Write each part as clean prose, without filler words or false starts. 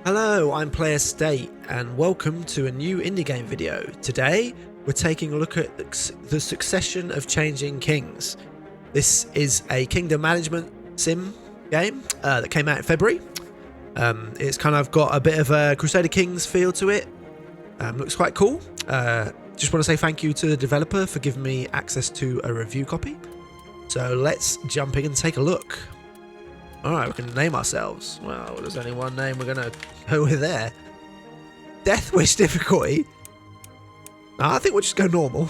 Hello, I'm Player State, and welcome to a new indie game video. Today, we're taking a look at the succession of changing kings. This is a kingdom management sim game that came out in February. It's kind of got a bit of a Crusader Kings feel to it. Looks quite cool. Just want to say thank you to the developer for giving me access to a review copy. So let's jump in and take a look. Alright, we can name ourselves. Well, there's only one name we're going to go with there. Death Wish difficulty. No, I think we'll just go normal.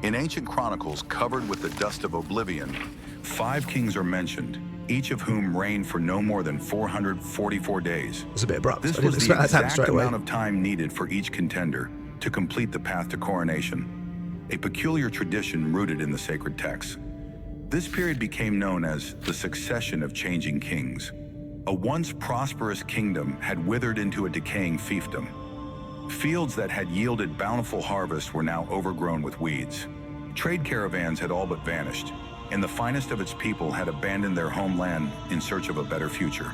In ancient chronicles covered with the dust of oblivion, 5 kings are mentioned, each of whom reigned for no more than 444 days. It's a bit abrupt. This was the exact amount of time needed for each contender to complete the path to coronation, a peculiar tradition rooted in the sacred texts. This period became known as the succession of changing kings. A once prosperous kingdom had withered into a decaying fiefdom. Fields that had yielded bountiful harvests were now overgrown with weeds. Trade caravans had all but vanished, and the finest of its people had abandoned their homeland in search of a better future.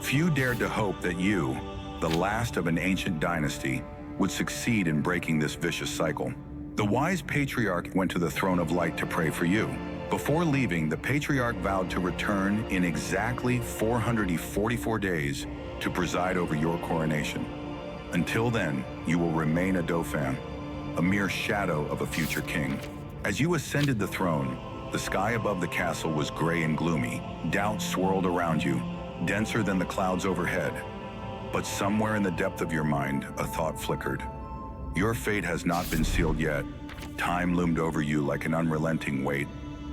Few dared to hope that you, the last of an ancient dynasty, would succeed in breaking this vicious cycle. The wise patriarch went to the throne of light to pray for you. Before leaving, the patriarch vowed to return in exactly 444 days to preside over your coronation. Until then, you will remain a Dauphin, a mere shadow of a future king. As you ascended the throne, the sky above the castle was gray and gloomy. Doubt swirled around you, denser than the clouds overhead. But somewhere in the depth of your mind, a thought flickered. Your fate has not been sealed yet. Time loomed over you like an unrelenting weight.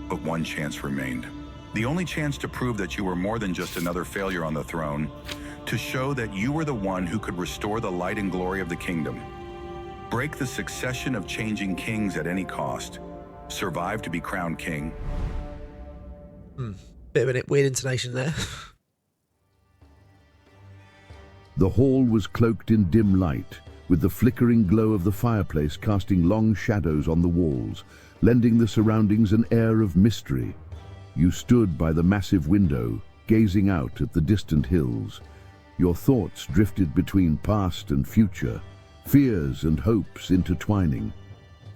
But one chance remained. The only chance to prove that you were more than just another failure on the throne, to show that you were the one who could restore the light and glory of the kingdom. Break the succession of changing kings at any cost. Survive to be crowned king. Bit of a weird intonation there. The hall was cloaked in dim light, with the flickering glow of the fireplace casting long shadows on the walls, lending the surroundings an air of mystery. You stood by the massive window, gazing out at the distant hills. Your thoughts drifted between past and future, fears and hopes intertwining.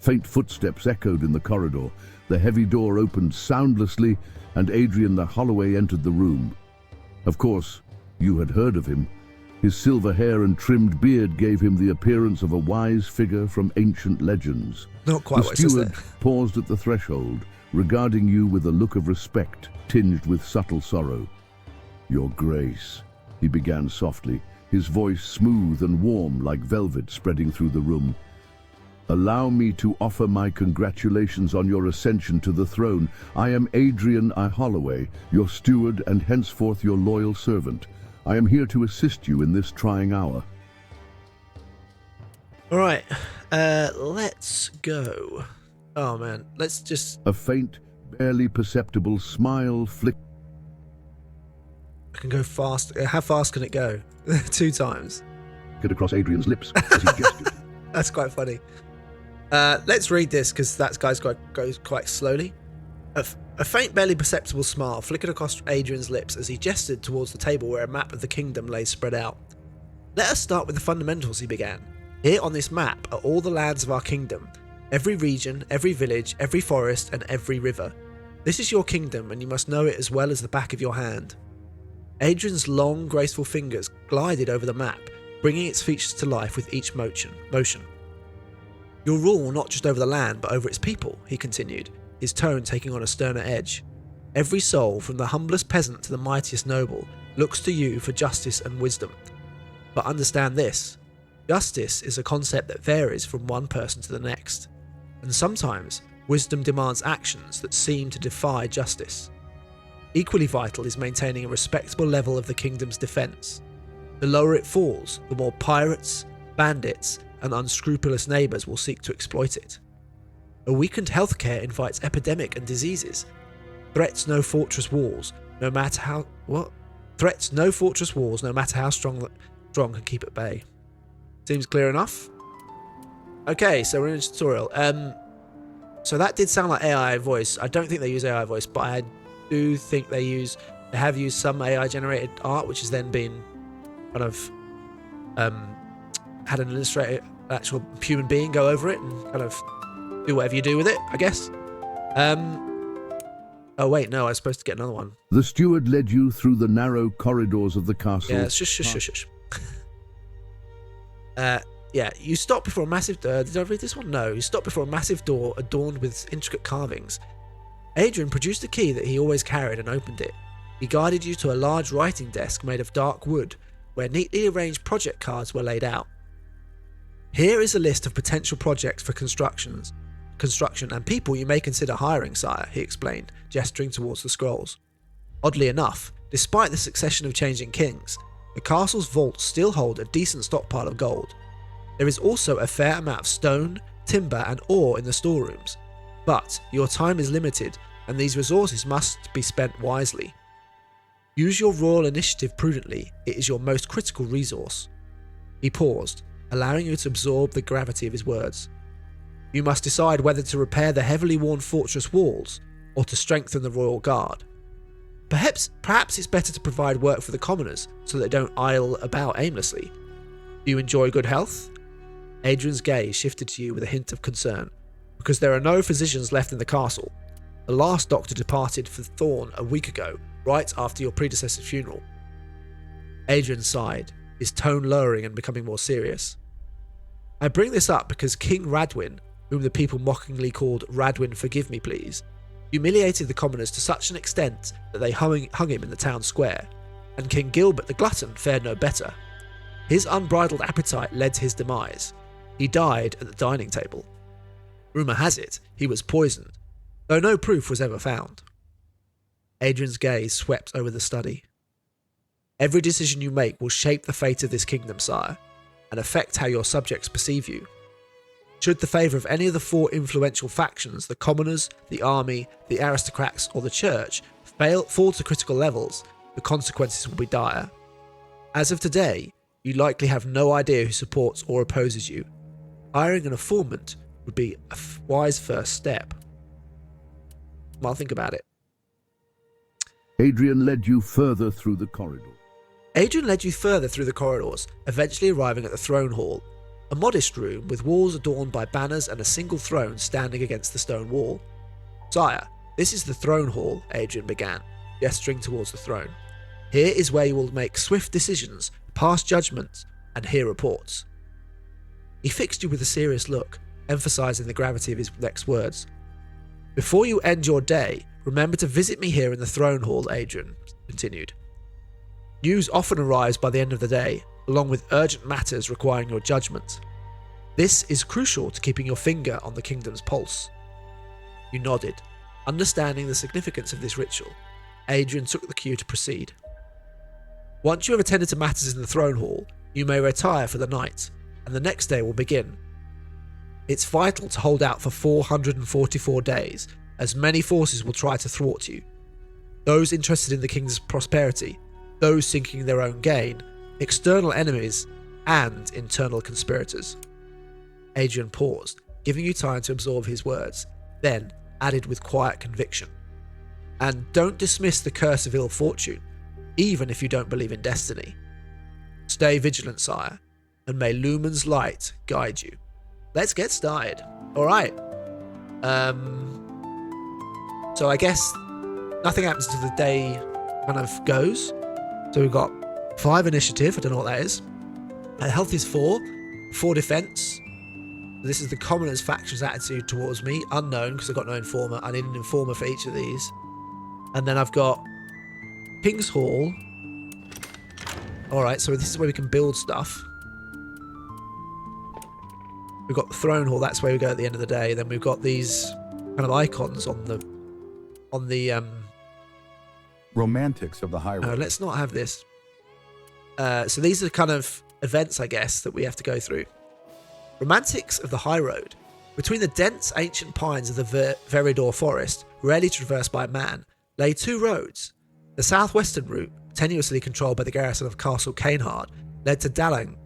Faint footsteps echoed in the corridor, the heavy door opened soundlessly, and Adrian the Holloway entered the room. Of course, you had heard of him. His silver hair and trimmed beard gave him the appearance of a wise figure from ancient legends. Not quite what it The says there. steward paused at the threshold, regarding you with a look of respect tinged with subtle sorrow. "Your Grace," he began softly, his voice smooth and warm like velvet spreading through the room. "Allow me to offer my congratulations on your ascension to the throne. I am Adrian I. Holloway, your steward and henceforth your loyal servant. I am here to assist you in this trying hour." Alright, let's go. Oh man, let's just... A faint, barely perceptible smile flicked. I can go fast. How fast can it go? 2 times. Across Adrian's lips as he gestured. That's quite funny. Let's read this because that guy's goes quite slowly. A faint, barely perceptible smile flickered across Adrian's lips as he gestured towards the table where a map of the kingdom lay spread out. "Let us start with the fundamentals," he began. "Here on this map are all the lands of our kingdom. Every region, every village, every forest, and every river. This is your kingdom, and you must know it as well as the back of your hand." Adrian's long, graceful fingers glided over the map, bringing its features to life with each motion. "You'll rule not just over the land, but over its people," he continued, his tone taking on a sterner edge. "Every soul, from the humblest peasant to the mightiest noble, looks to you for justice and wisdom. But understand this, justice is a concept that varies from one person to the next, and sometimes wisdom demands actions that seem to defy justice. Equally vital is maintaining a respectable level of the kingdom's defence. The lower it falls, the more pirates, bandits, and unscrupulous neighbours will seek to exploit it. A weakened healthcare invites epidemic and diseases. Threats no fortress walls, no matter how strong can keep at bay." Seems clear enough. Okay, so we're in a tutorial. So that did sound like AI voice. I don't think they use AI voice, but I do think they have used some AI generated art, which has then been kind of had an illustrator, actual human being, go over it and kind of do whatever you do with it, I guess. Oh wait, no, I was supposed to get another one. The steward led you through the narrow corridors of the castle. Yeah, shush. Yeah, you stop before a massive... did I read this one? No. You stop before a massive door adorned with intricate carvings. Adrian produced a key that he always carried and opened it. He guided you to a large writing desk made of dark wood, where neatly arranged project cards were laid out. Here is a list of potential projects for construction and people you may consider hiring, sire, he explained, gesturing towards the scrolls. Oddly enough, despite the succession of changing kings, the castle's vaults still hold a decent stockpile of gold. There is also a fair amount of stone, timber and ore in the storerooms, but your time is limited and these resources must be spent wisely. Use your royal initiative prudently, it is your most critical resource. He paused, allowing you to absorb the gravity of his words. You must decide whether to repair the heavily worn fortress walls or to strengthen the royal guard. Perhaps it's better to provide work for the commoners so they don't idle about aimlessly. Do you enjoy good health? Adrian's gaze shifted to you with a hint of concern, because there are no physicians left in the castle. The last doctor departed for Thorn a week ago, right after your predecessor's funeral. Adrian sighed, his tone lowering and becoming more serious. I bring this up because King Radwin, whom the people mockingly called Radwin Forgive Me Please, humiliated the commoners to such an extent that they hung him in the town square, and King Gilbert the Glutton fared no better. His unbridled appetite led to his demise. He died at the dining table. Rumour has it he was poisoned, though no proof was ever found. Adrian's gaze swept over the study. Every decision you make will shape the fate of this kingdom, sire, and affect how your subjects perceive you. Should the favour of any of the four influential factions, the commoners, the army, the aristocrats, or the church, fall to critical levels, the consequences will be dire. As of today, you likely have no idea who supports or opposes you. Hiring an informant would be a wise first step. Well, think about it. Adrian led you further through the corridor. Adrian led you further through the corridors, eventually arriving at the throne hall, a modest room with walls adorned by banners and a single throne standing against the stone wall. Sire, this is the throne hall, Adrian began, gesturing towards the throne. Here is where you will make swift decisions, pass judgments, and hear reports. He fixed you with a serious look, emphasizing the gravity of his next words. Before you end your day, remember to visit me here in the throne hall, Adrian continued. News often arrives by the end of the day, along with urgent matters requiring your judgment. This is crucial to keeping your finger on the kingdom's pulse. You nodded, understanding the significance of this ritual. Adrian took the cue to proceed. Once you have attended to matters in the throne hall, you may retire for the night, and the next day will begin. It's vital to hold out for 444 days, as many forces will try to thwart you. Those interested in the king's prosperity, those seeking their own gain, external enemies, and internal conspirators. Adrian paused, giving you time to absorb his words, then added with quiet conviction. And don't dismiss the curse of ill fortune, even if you don't believe in destiny. Stay vigilant, sire, and may Lumen's light guide you. Let's get started. Alright. So I guess nothing happens until the day kind of goes. So we've got 5 initiative, I don't know what that is. Health is 4 defense. This is the commoners' faction's attitude towards me, unknown because I've got no informer. I need an informer for each of these. And then I've got King's Hall. Alright, so this is where we can build stuff. We've got the throne hall, that's where we go at the end of the day. Then we've got these kind of icons on the Romantics of the High Road. No, let's not have this. So these are kind of events, I guess, that we have to go through. Romantics of the High Road. Between the dense ancient pines of the Veridor forest, rarely traversed by man, lay 2 roads. The southwestern route, tenuously controlled by the garrison of Castle Canehard, led to Dalang.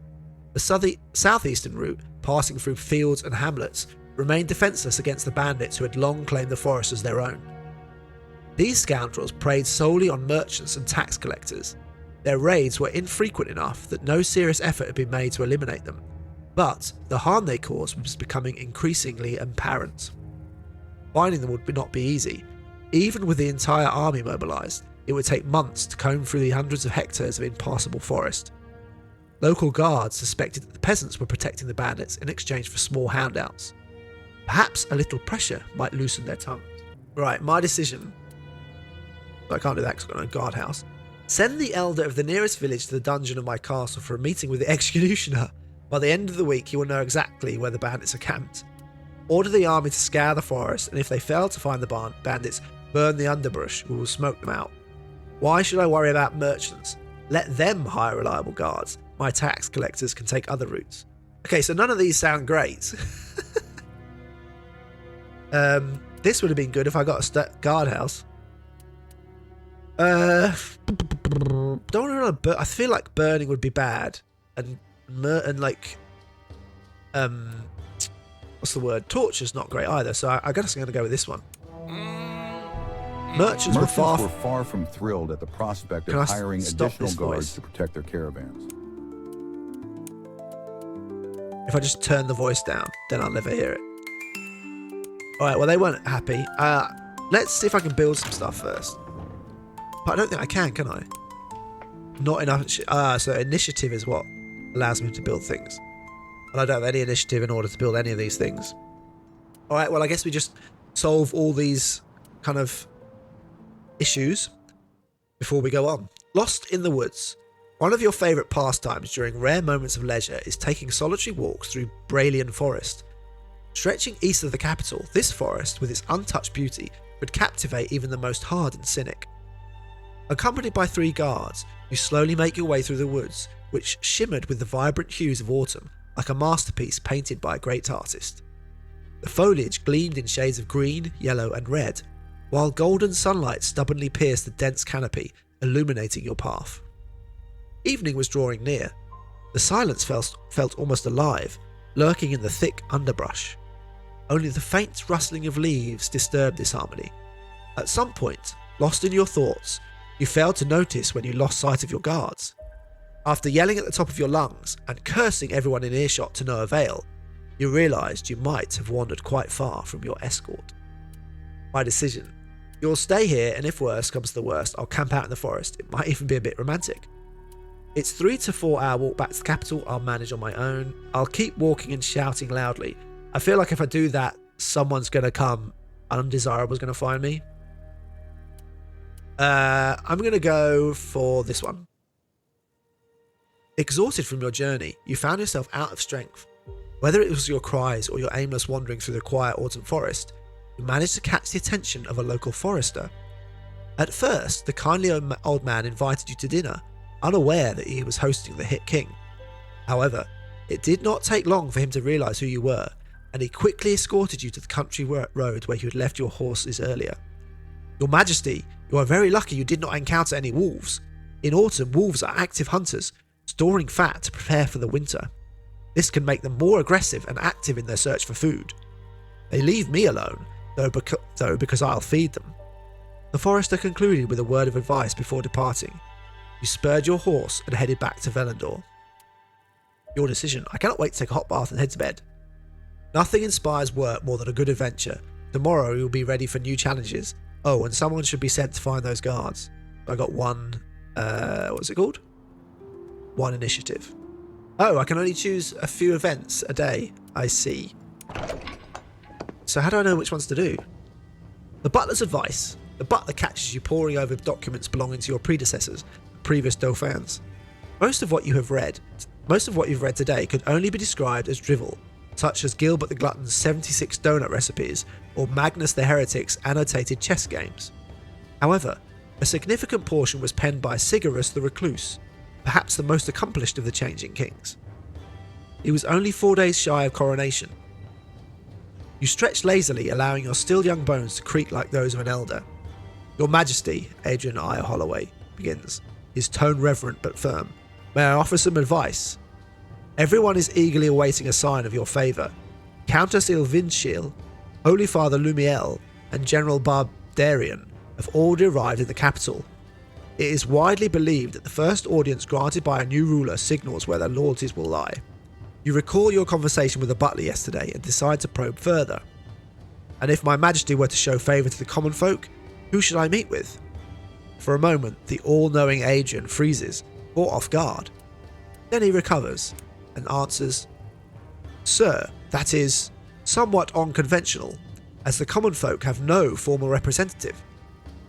The southeastern route, passing through fields and hamlets, remained defenceless against the bandits who had long claimed the forest as their own. These scoundrels preyed solely on merchants and tax collectors. Their raids were infrequent enough that no serious effort had been made to eliminate them, but the harm they caused was becoming increasingly apparent. Finding them would not be easy. Even with the entire army mobilised, it would take months to comb through the hundreds of hectares of impassable forest. Local guards suspected that the peasants were protecting the bandits in exchange for small handouts. Perhaps a little pressure might loosen their tongues. Right, my decision. I can't do that because I've got no guardhouse. Send the elder of the nearest village to the dungeon of my castle for a meeting with the executioner. By the end of the week, he will know exactly where the bandits are camped. Order the army to scour the forest, and if they fail to find the bandits, burn the underbrush. We will smoke them out. Why should I worry about merchants? Let them hire reliable guards. My tax collectors can take other routes. Okay, so none of these sound great. This would have been good if I got a guardhouse. Don't know, but I feel like burning would be bad, and like, what's the word? Torture's not great either. So I guess I'm going to go with this one. Merchants were far from thrilled at the prospect of hiring additional guards to protect their caravans. If I just turn the voice down, then I'll never hear it. Alright, well, they weren't happy. Let's see if I can build some stuff first. But I don't think I can I? Not enough. So initiative is what allows me to build things. And I don't have any initiative in order to build any of these things. Alright, well, I guess we just solve all these kind of issues before we go on. Lost in the woods. One of your favourite pastimes during rare moments of leisure is taking solitary walks through Braelian Forest. Stretching east of the capital, this forest, with its untouched beauty, would captivate even the most hardened cynic. Accompanied by 3 guards, you slowly make your way through the woods, which shimmered with the vibrant hues of autumn, like a masterpiece painted by a great artist. The foliage gleamed in shades of green, yellow and red, while golden sunlight stubbornly pierced the dense canopy, illuminating your path. Evening was drawing near. The silence felt almost alive, lurking in the thick underbrush. Only the faint rustling of leaves disturbed this harmony. At some point, lost in your thoughts, you failed to notice when you lost sight of your guards. After yelling at the top of your lungs and cursing everyone in earshot to no avail, you realised you might have wandered quite far from your escort. My decision. You'll stay here, and if worse comes to the worst, I'll camp out in the forest. It might even be a bit romantic. It's 3 to 4 hour walk back to the capital. I'll manage on my own. I'll keep walking and shouting loudly. I feel like if I do that, someone's going to come. Undesirable's going to find me. I'm going to go for this one. Exhausted from your journey, you found yourself out of strength. Whether it was your cries or your aimless wandering through the quiet autumn forest, you managed to catch the attention of a local forester. At first, the kindly old man invited you to dinner, unaware that he was hosting the hit king. However, it did not take long for him to realise who you were, and he quickly escorted you to the country road where you had left your horses earlier. Your Majesty, you are very lucky you did not encounter any wolves. In autumn, wolves are active hunters, storing fat to prepare for the winter. This can make them more aggressive and active in their search for food. They leave me alone, though because I'll feed them. The forester concluded with a word of advice before departing. You spurred your horse and headed back to Velendor. Your decision. I cannot wait to take a hot bath and head to bed. Nothing inspires work more than a good adventure. Tomorrow you'll be ready for new challenges. Oh, and someone should be sent to find those guards. I got one, what's it called? 1 initiative. Oh, I can only choose a few events a day. I see. So how do I know which ones to do? The butler's advice. The butler catches you poring over documents belonging to your predecessors, previous dauphins. Most of what you've read today could only be described as drivel, such as Gilbert the Glutton's 76 donut recipes or Magnus the Heretic's annotated chess games. However, a significant portion was penned by Sigurus the Recluse, perhaps the most accomplished of the changing kings. He was only 4 days shy of coronation. You stretched lazily, allowing your still young bones to creak like those of an elder. Your Majesty, Adrian I. Holloway begins, his tone reverent but firm. May I offer some advice? Everyone is eagerly awaiting a sign of your favour. Countess Ilvinchil, Holy Father Lumiel, and General Barbarian have already arrived in the capital. It is widely believed that the first audience granted by a new ruler signals where their loyalties will lie. You recall your conversation with the butler yesterday and decide to probe further. And if my majesty were to show favour to the common folk, who should I meet with? For a moment, the all-knowing Adrian freezes, caught off guard. Then he recovers and answers, "Sir, that is somewhat unconventional, as the common folk have no formal representative.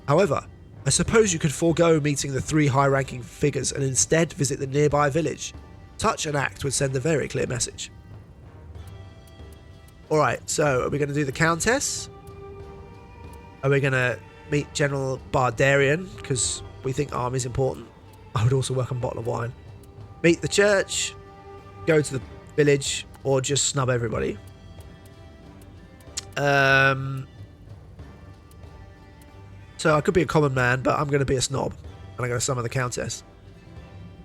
However, I suppose you could forego meeting the 3 high-ranking figures and instead visit the nearby village. Such an act would send a very clear message." Alright, so are we going to do the Countess? Are we going to meet General Bardarian, because we think army's important? I would also welcome a bottle of wine. Meet the church, go to the village, or just snub everybody? So I could be a common man, but I'm going to be a snob, and I'm going to summon the Countess.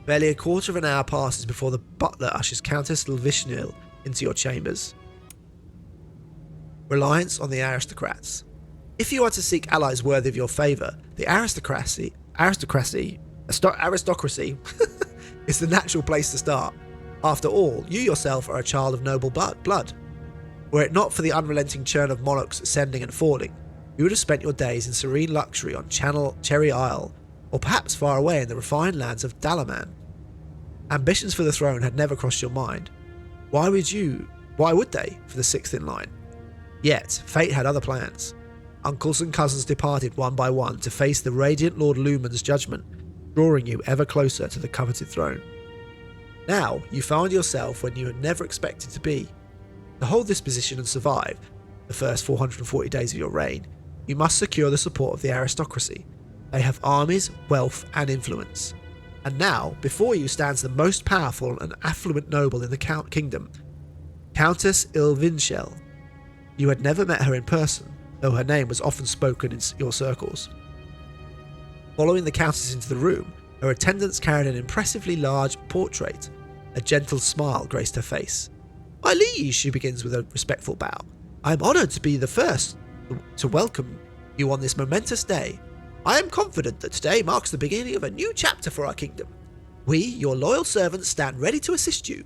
Barely a quarter of an hour passes before the butler ushers Countess Lvishnil into your chambers. Reliance on the aristocrats. If you are to seek allies worthy of your favour, the aristocracy is the natural place to start. After all, you yourself are a child of noble blood. Were it not for the unrelenting churn of monarchs ascending and falling, you would have spent your days in serene luxury on Cherry Isle, or perhaps far away in the refined lands of Dalaman. Ambitions for the throne had never crossed your mind. Why would they, for the 6th in line? Yet, fate had other plans. Uncles and cousins departed one by one to face the radiant Lord Lumen's judgment, drawing you ever closer to the coveted throne. Now, you found yourself when you had never expected to be. To hold this position and survive the first 440 days of your reign, you must secure the support of the aristocracy. They have armies, wealth, and influence. And now, before you stands the most powerful and affluent noble in the kingdom, Countess Ilvinchel. You had never met her in person, though her name was often spoken in your circles. Following the Countess into the room, her attendants carried an impressively large portrait. A gentle smile graced her face. "My liege," she begins with a respectful bow, "I am honoured to be the first to welcome you on this momentous day. I am confident that today marks the beginning of a new chapter for our kingdom. We, your loyal servants, stand ready to assist you.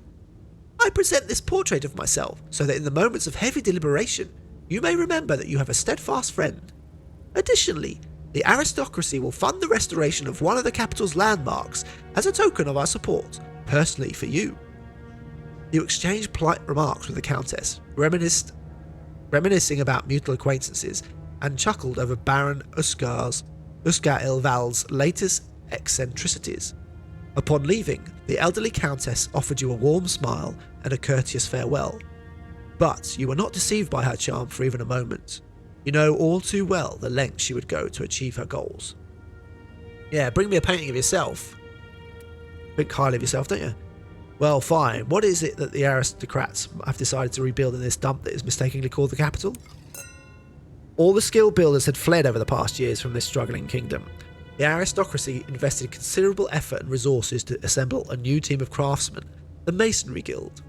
I present this portrait of myself so that in the moments of heavy deliberation, you may remember that you have a steadfast friend. Additionally, the aristocracy will fund the restoration of one of the capital's landmarks as a token of our support, personally for you." You exchanged polite remarks with the Countess, reminiscing about mutual acquaintances, and chuckled over Baron Uskar Ilval's latest eccentricities. Upon leaving, the elderly Countess offered you a warm smile and a courteous farewell. But you were not deceived by her charm for even a moment. You know all too well the lengths she would go to achieve her goals. Yeah, bring me a painting of yourself. Think highly of yourself, don't you? Well, fine. What is it that the aristocrats have decided to rebuild in this dump that is mistakenly called the capital? All the skilled builders had fled over the past years from this struggling kingdom. The aristocracy invested considerable effort and resources to assemble a new team of craftsmen, the Masonry Guild.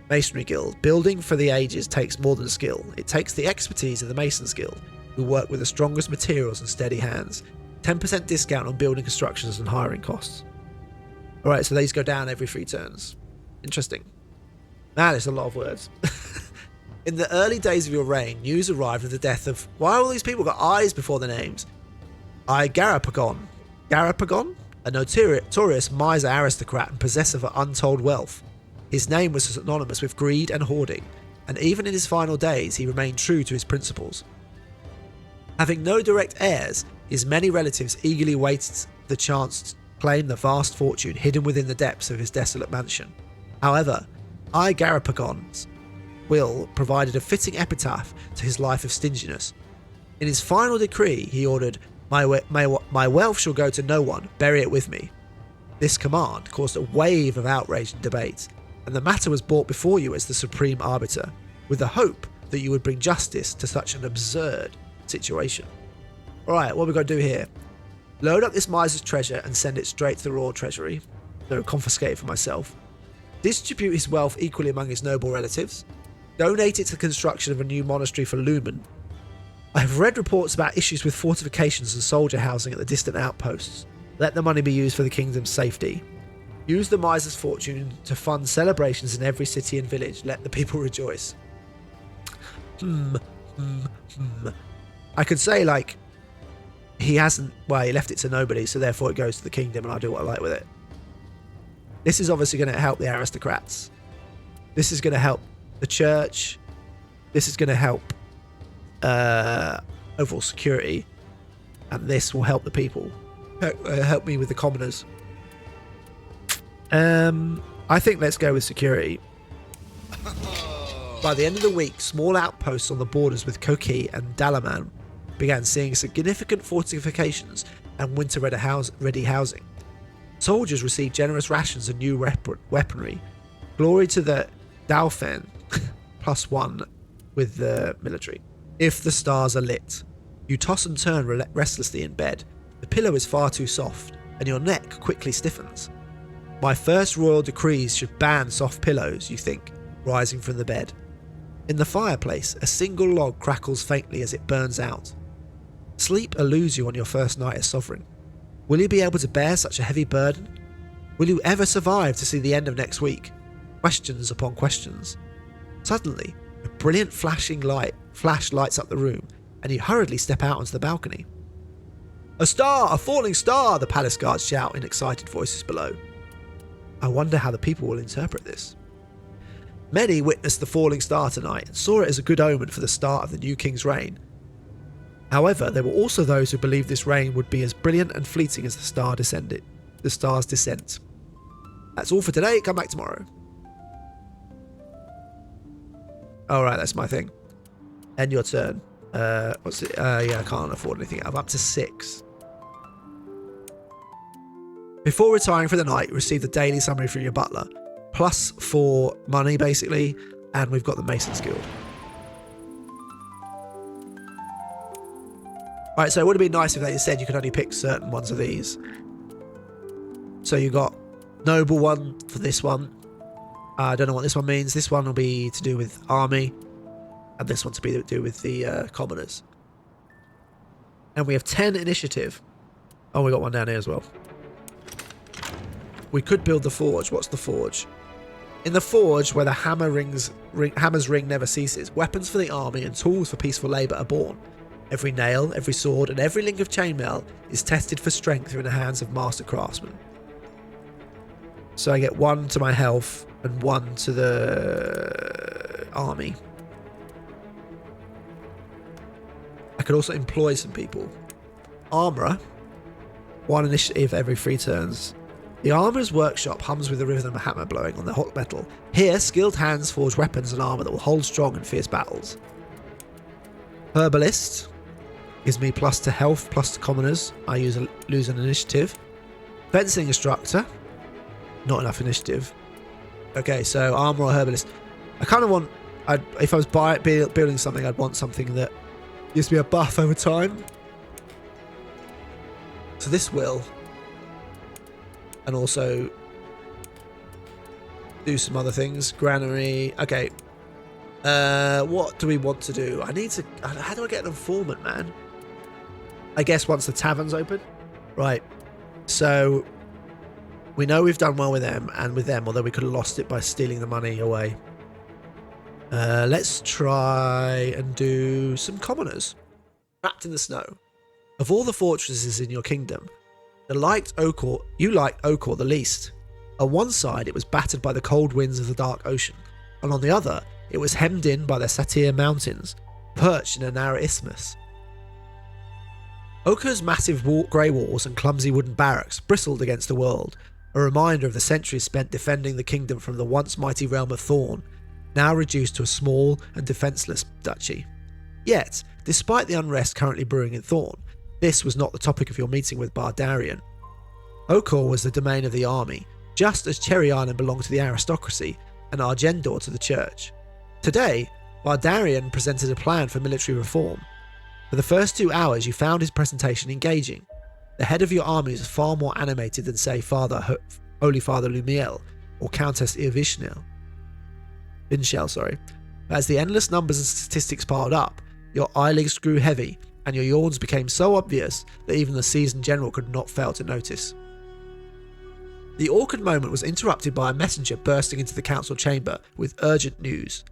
Masonry Guild. Building for the ages takes more than skill. It takes the expertise of the Masons Guild, who work with the strongest materials and steady hands. 10% discount on building constructions and hiring costs. Alright, so these go down every 3 turns. Interesting. Man, it's a lot of words. In the early days of your reign, news arrived of the death of... Why all these people got eyes before their names? Garapagon, a notorious miser aristocrat and possessor of untold wealth. His name was synonymous with greed and hoarding, and even in his final days he remained true to his principles. Having no direct heirs, his many relatives eagerly waited the chance to claim the vast fortune hidden within the depths of his desolate mansion. However, Garapagon's will provided a fitting epitaph to his life of stinginess. In his final decree, he ordered, my wealth shall go to no one, bury it with me. This command caused a wave of outrage and debate, and the matter was brought before you as the supreme arbiter, with the hope that you would bring justice to such an absurd situation. Alright, what we've got to do here? Load up this miser's treasure and send it straight to the royal treasury, so confiscate it for myself. Distribute his wealth equally among his noble relatives. Donate it to the construction of a new monastery for Lumen. I have read reports about issues with fortifications and soldier housing at the distant outposts. Let the money be used for the kingdom's safety. Use the miser's fortune to fund celebrations in every city and village. Let the people rejoice. I could say, like, he hasn't... Well, he left it to nobody, so therefore it goes to the kingdom and I'll do what I like with it. This is obviously going to help the aristocrats. This is going to help the church. This is going to help overall security. And this will help the people. Help me with the commoners. I think let's go with security. By the end of the week, small outposts on the borders with Koki and Dalaman began seeing significant fortifications and winter-ready housing. Soldiers received generous rations and new weaponry. Glory to the Dauphin, +1 with the military. If the stars are lit, you toss and turn restlessly in bed. The pillow is far too soft, and your neck quickly stiffens. My first royal decrees should ban soft pillows, you think, rising from the bed. In the fireplace, a single log crackles faintly as it burns out. Sleep eludes you on your first night as sovereign. Will you be able to bear such a heavy burden? Will you ever survive to see the end of next week? Questions upon questions. Suddenly, a brilliant flash lights up the room, and you hurriedly step out onto the balcony. A star! A falling star! The palace guards shout in excited voices below. I wonder how the people will interpret this. Many witnessed the falling star tonight and saw it as a good omen for the start of the new king's reign. However, there were also those who believed this reign would be as brilliant and fleeting as the star's descent. That's all for today. Come back tomorrow. Alright, that's my thing. End your turn. What's it? Yeah, I can't afford anything. I'm up to 6. Before retiring for the night, you receive the daily summary from your butler. +4 money, basically. And we've got the Mason's Guild. Alright, so it would have been nice if they said you could only pick certain ones of these. So you got Noble one for this one. I don't know what this one means. This one will be to do with army. And this one to be to do with the commoners. And we have 10 initiative. Oh, we got one down here as well. We could build the forge. What's the forge? In the forge, where the hammer's ring never ceases, weapons for the army and tools for peaceful labour are born. Every nail, every sword, and every link of chainmail is tested for strength in the hands of master craftsmen. So I get 1 to my health and 1 to the army. I could also employ some people. Armourer. 1 initiative every 3 turns. The armourer's workshop hums with the rhythm of hammer blowing on the hot metal. Here, skilled hands forge weapons and armour that will hold strong in fierce battles. Herbalist gives me +2 to health, +2 to commoners. I lose an initiative. Fencing instructor. Not enough initiative. Okay, so armour or herbalist. I kind of want... if I was building something, I'd want something that gives me a buff over time. So this will... And also do some other things. Granary. Okay. What do we want to do? I need to... How do I get an informant, man? I guess once the tavern's open. Right. So we know we've done well with them and with them, although we could have lost it by stealing the money away. Let's try and do some commoners. Trapped in the snow. Of all the fortresses in your kingdom, you liked Okor the least. On one side, it was battered by the cold winds of the dark ocean, and on the other, it was hemmed in by the Satir Mountains, perched in a narrow isthmus. Okor's massive grey walls and clumsy wooden barracks bristled against the world, a reminder of the centuries spent defending the kingdom from the once mighty realm of Thorn, now reduced to a small and defenceless duchy. Yet, despite the unrest currently brewing in Thorn, this was not the topic of your meeting with Bardarian. Okor was the domain of the army, just as Cherry Island belonged to the aristocracy and Argendor to the church. Today, Bardarian presented a plan for military reform. For the first 2 hours, you found his presentation engaging. The head of your army is far more animated than, say, Holy Father Lumiel or Countess Vinchel. As the endless numbers and statistics piled up, your eyelids grew heavy and your yawns became so obvious that even the seasoned general could not fail to notice. The awkward moment was interrupted by a messenger bursting into the council chamber with urgent news.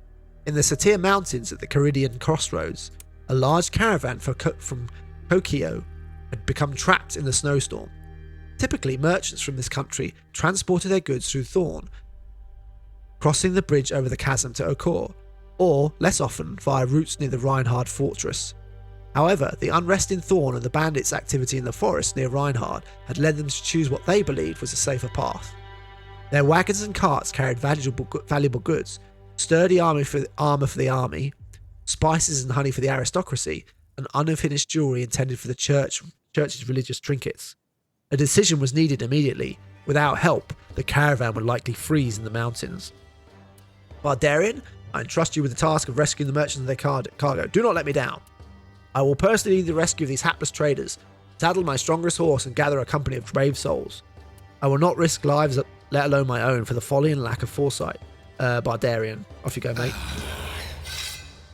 In the Satir Mountains at the Caridian crossroads, a large caravan from Tokyo had become trapped in the snowstorm. Typically, merchants from this country transported their goods through Thorn, crossing the bridge over the chasm to Okor, or, less often, via routes near the Reinhard fortress. However, the unrest in Thorn and the bandits' activity in the forest near Reinhard had led them to choose what they believed was a safer path. Their wagons and carts carried valuable goods, sturdy armour for the army, spices and honey for the aristocracy, and unfinished jewellery intended for the church's religious trinkets. A decision was needed immediately. Without help, the caravan would likely freeze in the mountains. Bardarian, I entrust you with the task of rescuing the merchants and their cargo. Do not let me down. I will personally lead the rescue of these hapless traders, saddle my strongest horse and gather a company of brave souls. I will not risk lives, let alone my own, for the folly and lack of foresight. Bardarian, off you go, mate.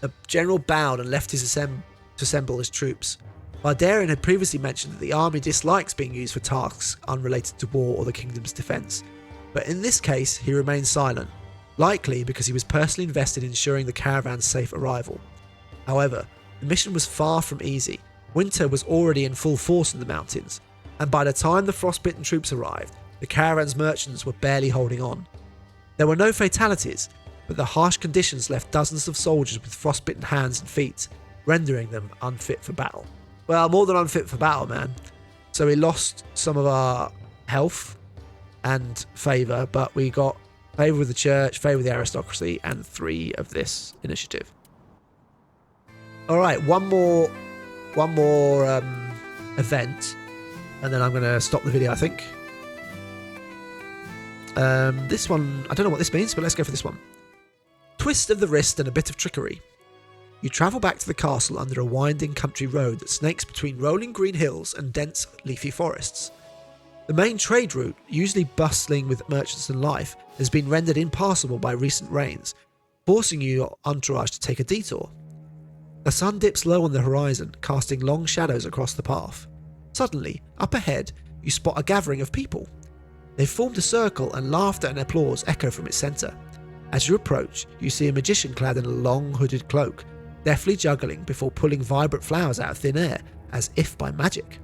The general bowed and left to assemble his troops. Bardarian had previously mentioned that the army dislikes being used for tasks unrelated to war or the kingdom's defence, but in this case he remained silent, likely because he was personally invested in ensuring the caravan's safe arrival. However, the mission was far from easy. Winter was already in full force in the mountains, and by the time the frostbitten troops arrived, the caravan's merchants were barely holding on. There were no fatalities, but the harsh conditions left dozens of soldiers with frostbitten hands and feet, rendering them unfit for battle. Well, more than unfit for battle, man. So we lost some of our health and favour, but we got favour with the church, favour with the aristocracy, and 3 of this initiative. Alright, one more event, and then I'm going to stop the video, I think. This one, I don't know what this means, but let's go for this one. Twist of the wrist and a bit of trickery. You travel back to the castle under a winding country road that snakes between rolling green hills and dense leafy forests. The main trade route, usually bustling with merchants and life, has been rendered impassable by recent rains, forcing your entourage to take a detour. The sun dips low on the horizon, casting long shadows across the path. Suddenly, up ahead, you spot a gathering of people. They've formed a circle and laughter and applause echo from its centre. As you approach, you see a magician clad in a long hooded cloak, deftly juggling before pulling vibrant flowers out of thin air, as if by magic.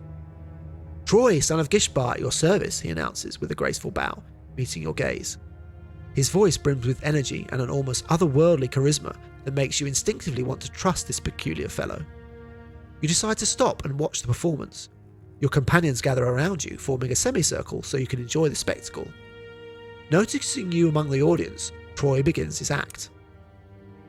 Troy, son of Gishbar, at your service, he announces with a graceful bow, meeting your gaze. His voice brims with energy and an almost otherworldly charisma that makes you instinctively want to trust this peculiar fellow. You decide to stop and watch the performance. Your companions gather around you, forming a semicircle so you can enjoy the spectacle. Noticing you among the audience, Troy begins his act.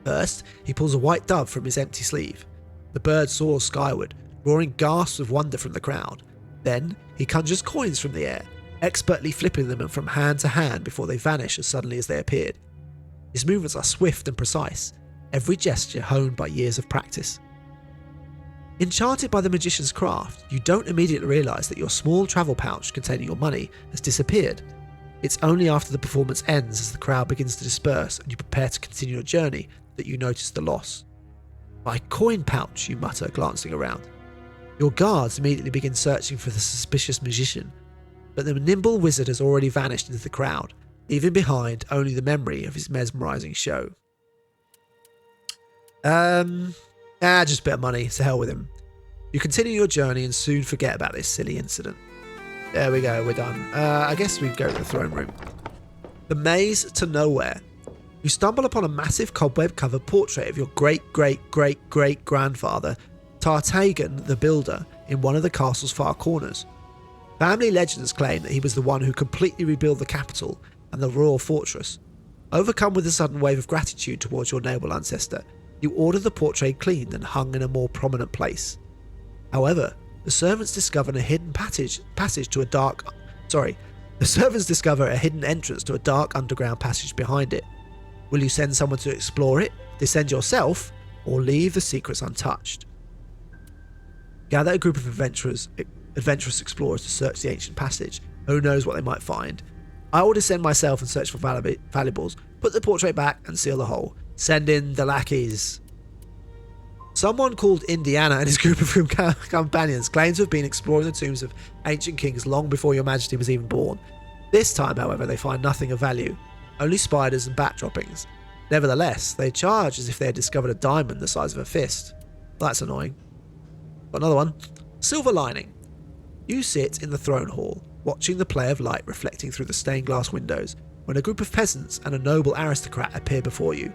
First, he pulls a white dove from his empty sleeve. The bird soars skyward, drawing gasps of wonder from the crowd. Then, he conjures coins from the air, expertly flipping them from hand to hand before they vanish as suddenly as they appeared. His movements are swift and precise, every gesture honed by years of practice. Enchanted by the magician's craft, you don't immediately realise that your small travel pouch containing your money has disappeared. It's only after the performance ends, as the crowd begins to disperse and you prepare to continue your journey, that you notice the loss. My coin pouch, you mutter, glancing around. Your guards immediately begin searching for the suspicious magician, but the nimble wizard has already vanished into the crowd, leaving behind only the memory of his mesmerising show. Just a bit of money, to hell with him. You continue your journey and soon forget about this silly incident. There we go, we're done. I guess we go to the throne room. The maze to nowhere. You stumble upon a massive cobweb-covered portrait of your great-great-great-great-grandfather, Tartagan the Builder, in one of the castle's far corners. Family legends claim that he was the one who completely rebuilt the capital and the royal fortress. Overcome with a sudden wave of gratitude towards your noble ancestor, you order the portrait cleaned and hung in a more prominent place. However, the servants discover a hidden entrance to a dark underground passage behind it. Will you send someone to explore it, descend yourself, or leave the secrets untouched? Gather a group of adventurous explorers to search the ancient passage. Who knows what they might find? I will descend myself and search for valuables, put the portrait back and seal the hole. Send in the lackeys. Someone called Indiana and his group of companions claim to have been exploring the tombs of ancient kings long before your majesty was even born. This time, however, they find nothing of value, only spiders and bat droppings. Nevertheless, they charge as if they had discovered a diamond the size of a fist. That's annoying. Got another one. Silver lining. You sit in the throne hall, watching the play of light reflecting through the stained glass windows, when a group of peasants and a noble aristocrat appear before you.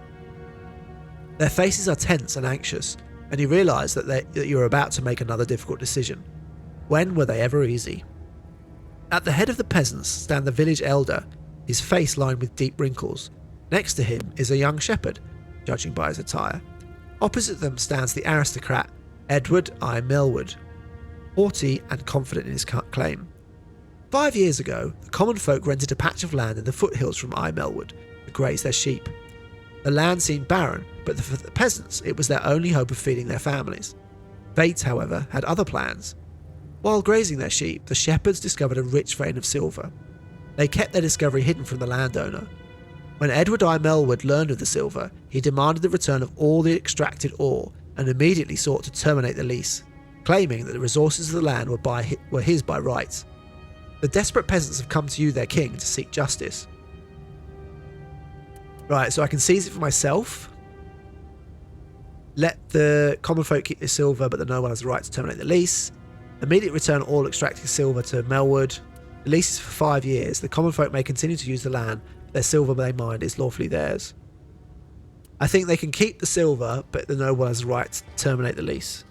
Their faces are tense and anxious, and you realise that you're about to make another difficult decision. When were they ever easy? At the head of the peasants stand the village elder, his face lined with deep wrinkles. Next to him is a young shepherd, judging by his attire. Opposite them stands the aristocrat, Edward I. Melwood, haughty and confident in his claim. 5 years ago, the common folk rented a patch of land in the foothills from I. Melwood to graze their sheep. The land seemed barren, but for the peasants it was their only hope of feeding their families. Fate, however, had other plans. While grazing their sheep, the shepherds discovered a rich vein of silver. They kept their discovery hidden from the landowner. When Edward I. Melwood learned of the silver, he demanded the return of all the extracted ore and immediately sought to terminate the lease, claiming that the resources of the land were his by right. The desperate peasants have come to you, their king, to seek justice. Right, so I can seize it for myself. Let the common folk keep the silver, but no one has the right to terminate the lease. Immediately return all extracted silver to Melwood. The lease is for 5 years. The common folk may continue to use the land. Their silver they mine is lawfully theirs. I think they can keep the silver, but the noble has the right to terminate the lease.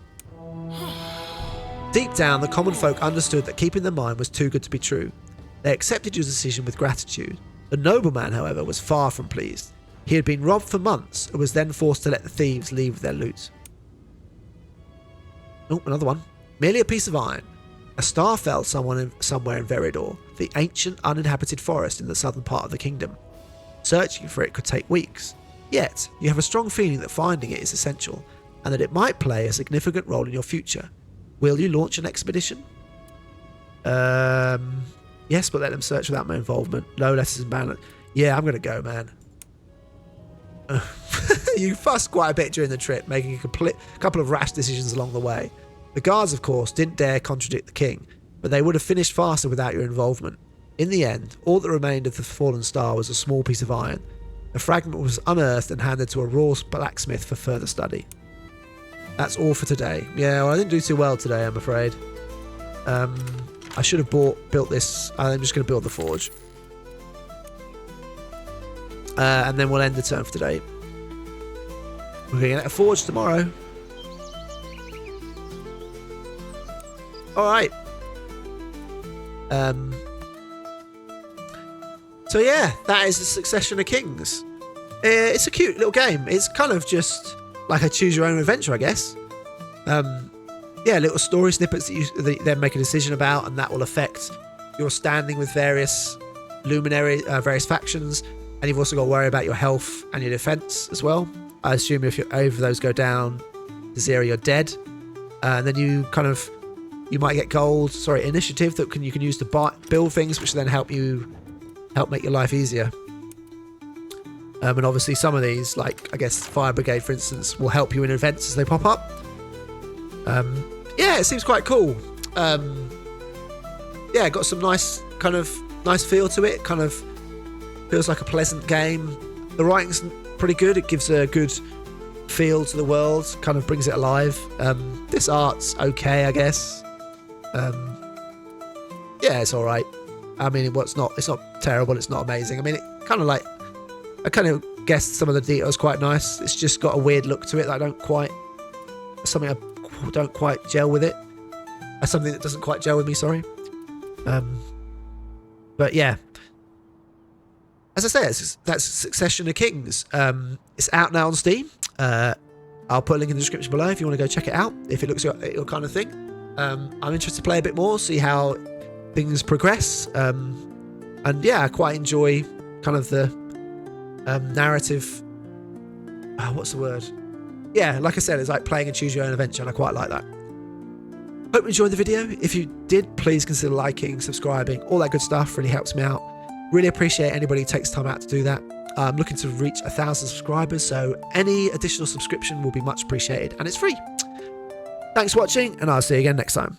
Deep down, the common folk understood that keeping the mine was too good to be true. They accepted your decision with gratitude. The nobleman, however, was far from pleased. He had been robbed for months and was then forced to let the thieves leave with their loot. Oh, another one. Merely a piece of iron. A star fell somewhere in Veridor, the ancient uninhabited forest in the southern part of the kingdom. Searching for it could take weeks. Yet, you have a strong feeling that finding it is essential, and that it might play a significant role in your future. Will you launch an expedition? Yes, but let them search without my involvement. No letters and ban. Yeah, I'm going to go, man. You fussed quite a bit during the trip, making a couple of rash decisions along the way. The guards, of course, didn't dare contradict the king, but they would have finished faster without your involvement. In the end, all that remained of the fallen star was a small piece of iron. The fragment was unearthed and handed to a raw blacksmith for further study. That's all for today. Yeah, well, I didn't do too well today, I'm afraid. I should have built this. I'm just going to build the forge. And then we'll end the turn for today. We're going to get a forge tomorrow. Alright. So yeah, that is the Succession of Kings. It's a cute little game. It's kind of just like a choose your own adventure, I guess. Yeah, little story snippets that you then make a decision about, and that will affect your standing with various various factions. And you've also got to worry about your health and your defense as well. I assume if either of those go down to 0, you're dead. And then you might get initiative that you can use to build things, which then help make your life easier. And obviously some of these, like I guess Fire Brigade, for instance, will help you in events as they pop up. Yeah, it seems quite cool. Yeah, got some nice feel to it. Kind of feels like a pleasant game. The writing's pretty good. It gives a good feel to the world. Kind of brings it alive. This art's okay, I guess. Yeah, it's all right. I mean, it's not terrible. It's not amazing. I mean, I kind of guessed some of the details quite nice. It's just got a weird look to it that I don't quite gel with it. Something that doesn't quite gel with me, sorry. But yeah. As I say, that's Succession of Kings. It's out now on Steam. I'll put a link in the description below if you want to go check it out, if it looks your kind of thing. I'm interested to play a bit more, see how things progress. And yeah, I quite enjoy kind of the narrative. What's the word? Yeah, like I said, it's like playing a choose your own adventure, and I quite like that. Hope you enjoyed the video. If you did, please consider liking, subscribing, all that good stuff. Really helps me out. Really appreciate anybody who takes time out to do that. I'm looking to reach 1,000 subscribers, so any additional subscription will be much appreciated, and it's free. Thanks for watching, and I'll see you again next time.